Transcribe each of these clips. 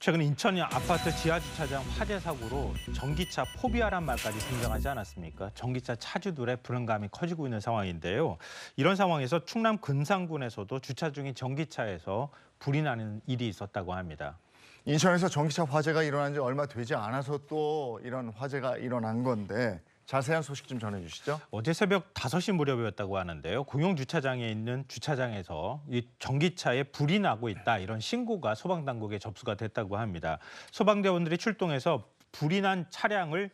최근 인천 아파트 지하주차장 화재 사고로 전기차 포비아란 말까지 등장하지 않았습니까? 전기차 차주들의 불안감이 커지고 있는 상황인데요. 이런 상황에서 충남 금산군에서도 주차 중인 전기차에서 불이 나는 일이 있었다고 합니다. 인천에서 전기차 화재가 일어난 지 얼마 되지 않아서 또 이런 화재가 일어난 건데 자세한 소식 좀 전해주시죠. 어제 새벽 5시 무렵이었다고 하는데요. 공용 주차장에 있는 주차장에서 이 전기차에 불이 나고 있다 이런 신고가 소방당국에 접수가 됐다고 합니다. 소방대원들이 출동해서 불이 난 차량을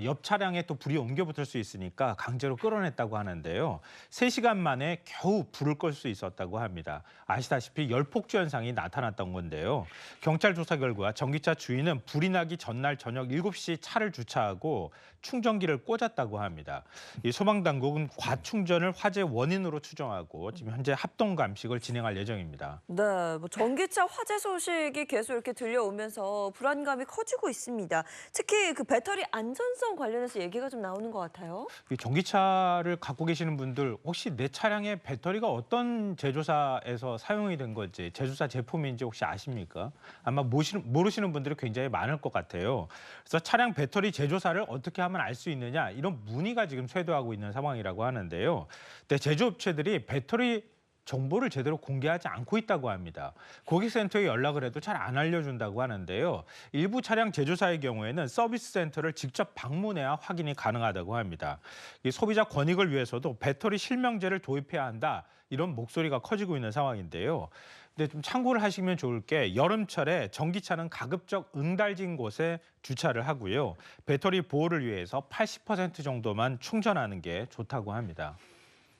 옆 차량에 또 불이 옮겨 붙을 수 있으니까 강제로 끌어냈다고 하는데요. 3시간 만에 겨우 불을 끌 수 있었다고 합니다. 아시다시피 열폭주 현상이 나타났던 건데요. 경찰 조사 결과 전기차 주인은 불이 나기 전날 저녁 7시 차를 주차하고 충전기를 꽂았다고 합니다. 이 소방당국은 과충전을 화재 원인으로 추정하고 지금 현재 합동 감식을 진행할 예정입니다. 네, 전기차 화재 소식이 계속 이렇게 들려오면서 불안감이 커지고 있습니다. 특히 그 배터리 안전성 관련해서 얘기가 좀 나오는 것 같아요. 이 전기차를 갖고 계시는 분들 혹시 내 차량의 배터리가 어떤 제조사에서 사용이 된 건지, 제조사 제품인지 혹시 아십니까? 아마 모르시는 분들이 굉장히 많을 것 같아요. 그래서 차량 배터리 제조사를 어떻게 하면 알 수 있느냐 이런 문의가 지금 쇄도하고 있는 상황이라고 하는데요. 근데 제조업체들이 배터리 정보를 제대로 공개하지 않고 있다고 합니다. 고객센터에 연락을 해도 잘 안 알려준다고 하는데요. 일부 차량 제조사의 경우에는 서비스 센터를 직접 방문해야 확인이 가능하다고 합니다. 이 소비자 권익을 위해서도 배터리 실명제를 도입해야 한다. 이런 목소리가 커지고 있는 상황인데요. 근데 좀 참고를 하시면 좋을 게 여름철에 전기차는 가급적 응달진 곳에 주차를 하고요. 배터리 보호를 위해서 80% 정도만 충전하는 게 좋다고 합니다.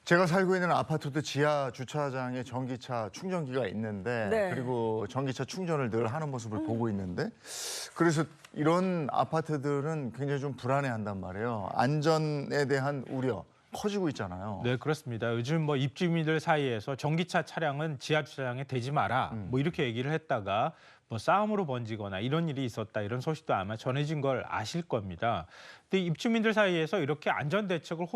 제가 살고 있는 아파트도 지하 주차장에 전기차 충전기가 있는데 네. 그리고 전기차 충전을 늘 하는 모습을 보고 있는데 그래서 이런 아파트들은 굉장히 좀 불안해한단 말이에요. 안전에 대한 우려 커지고 있잖아요. 네, 그렇습니다. 요즘 뭐 입주민들 사이에서 전기차 차량은 지하 주차장에 대지 마라. 뭐 이렇게 얘기를 했다가 뭐 싸움으로 번지거나 이런 일이 있었다. 이런 소식도 아마 전해진 걸 아실 겁니다. 근데 입주민들 사이에서 이렇게 안전 대책을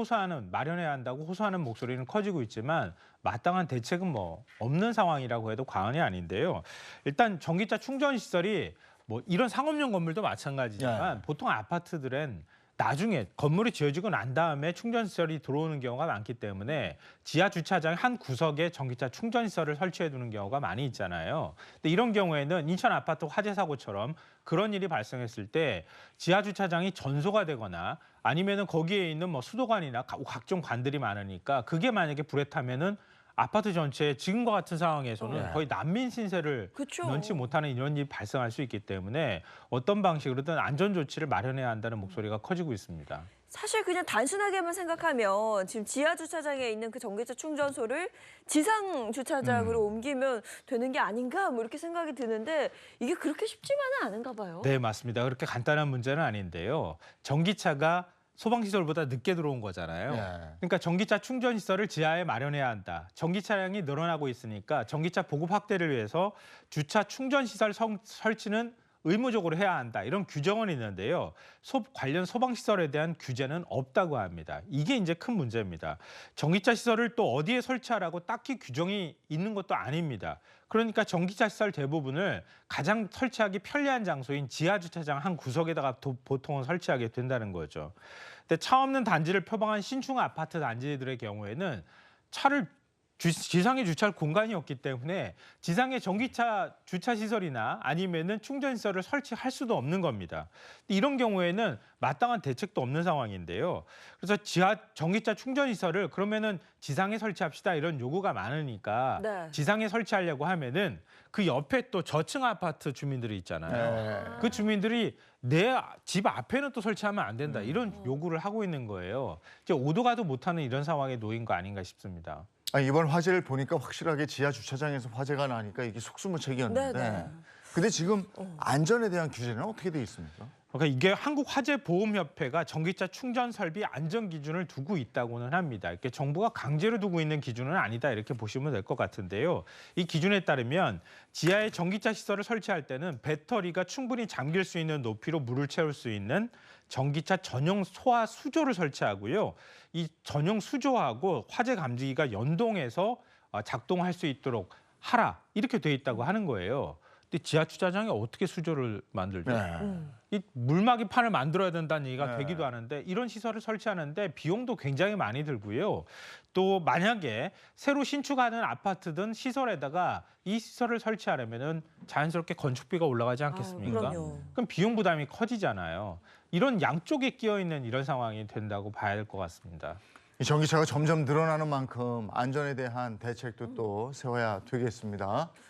마련해야 한다고 호소하는 목소리는 커지고 있지만 마땅한 대책은 뭐 없는 상황이라고 해도 과언이 아닌데요. 일단 전기차 충전 시설이 뭐 이런 상업용 건물도 마찬가지지만 보통 아파트들은 나중에 건물이 지어지고 난 다음에 충전시설이 들어오는 경우가 많기 때문에 지하 주차장 한 구석에 전기차 충전시설을 설치해 두는 경우가 많이 있잖아요. 근데 이런 경우에는 인천 아파트 화재 사고처럼 그런 일이 발생했을 때 지하 주차장이 전소가 되거나 아니면은 거기에 있는 뭐 수도관이나 각종 관들이 많으니까 그게 만약에 불에 타면은 아파트 전체에 지금과 같은 상황에서는 거의 난민 신세를 그쵸. 면치 못하는 이런 일이 발생할 수 있기 때문에 어떤 방식으로든 안전 조치를 마련해야 한다는 목소리가 커지고 있습니다. 사실 그냥 단순하게만 생각하면 지금 지하 주차장에 있는 그 전기차 충전소를 지상 주차장으로 옮기면 되는 게 아닌가 뭐 이렇게 생각이 드는데 이게 그렇게 쉽지만은 않은가 봐요. 네, 맞습니다. 그렇게 간단한 문제는 아닌데요. 전기차가 소방시설보다 늦게 들어온 거잖아요. 그러니까 전기차 충전시설을 지하에 마련해야 한다. 전기 차량이 늘어나고 있으니까 전기차 보급 확대를 위해서 주차 충전시설 설치는 의무적으로 해야 한다. 이런 규정은 있는데요. 관련 소방시설에 대한 규제는 없다고 합니다. 이게 이제 큰 문제입니다. 전기차 시설을 또 어디에 설치하라고 딱히 규정이 있는 것도 아닙니다. 그러니까 전기차 시설 대부분을 가장 설치하기 편리한 장소인 지하 주차장 한 구석에다가 보통은 설치하게 된다는 거죠. 근데 차 없는 단지를 표방한 신축 아파트 단지들의 경우에는 차를 지상에 주차할 공간이 없기 때문에 지상에 전기차 주차 시설이나 아니면은 충전 시설을 설치할 수도 없는 겁니다. 이런 경우에는 마땅한 대책도 없는 상황인데요. 그래서 전기차 충전 시설을 그러면은 지상에 설치합시다 이런 요구가 많으니까 네. 지상에 설치하려고 하면은 그 옆에 또 저층 아파트 주민들이 있잖아요. 그 주민들이 내 집 앞에는 또 설치하면 안 된다 이런 요구를 하고 있는 거예요. 이제 오도 가도 못하는 이런 상황에 놓인 거 아닌가 싶습니다. 이번 화재를 보니까 확실하게 지하 주차장에서 화재가 나니까 이게 속수무책이었는데 네네. 근데 지금 안전에 대한 규제는 어떻게 돼 있습니까? 그러니까 이게 한국화재보험협회가 전기차 충전 설비 안전 기준을 두고 있다고는 합니다. 이렇게 정부가 강제로 두고 있는 기준은 아니다 이렇게 보시면 될 것 같은데요. 이 기준에 따르면 지하에 전기차 시설을 설치할 때는 배터리가 충분히 잠길 수 있는 높이로 물을 채울 수 있는 전기차 전용 소화 수조를 설치하고요. 이 전용 수조하고 화재 감지기가 연동해서 작동할 수 있도록 하라 이렇게 돼 있다고 하는 거예요. 근데 지하 주차장에 어떻게 수조를 만들죠? 네. 이 물막이 판을 만들어야 된다는 얘기가 네. 되기도 하는데 이런 시설을 설치하는데 비용도 굉장히 많이 들고요. 또 만약에 새로 신축하는 아파트든 시설에다가 이 시설을 설치하려면은 자연스럽게 건축비가 올라가지 않겠습니까? 그럼요. 그럼 비용 부담이 커지잖아요. 이런 양쪽에 끼어 있는 이런 상황이 된다고 봐야 될 것 같습니다. 이 전기차가 점점 늘어나는 만큼 안전에 대한 대책도 또 세워야 되겠습니다.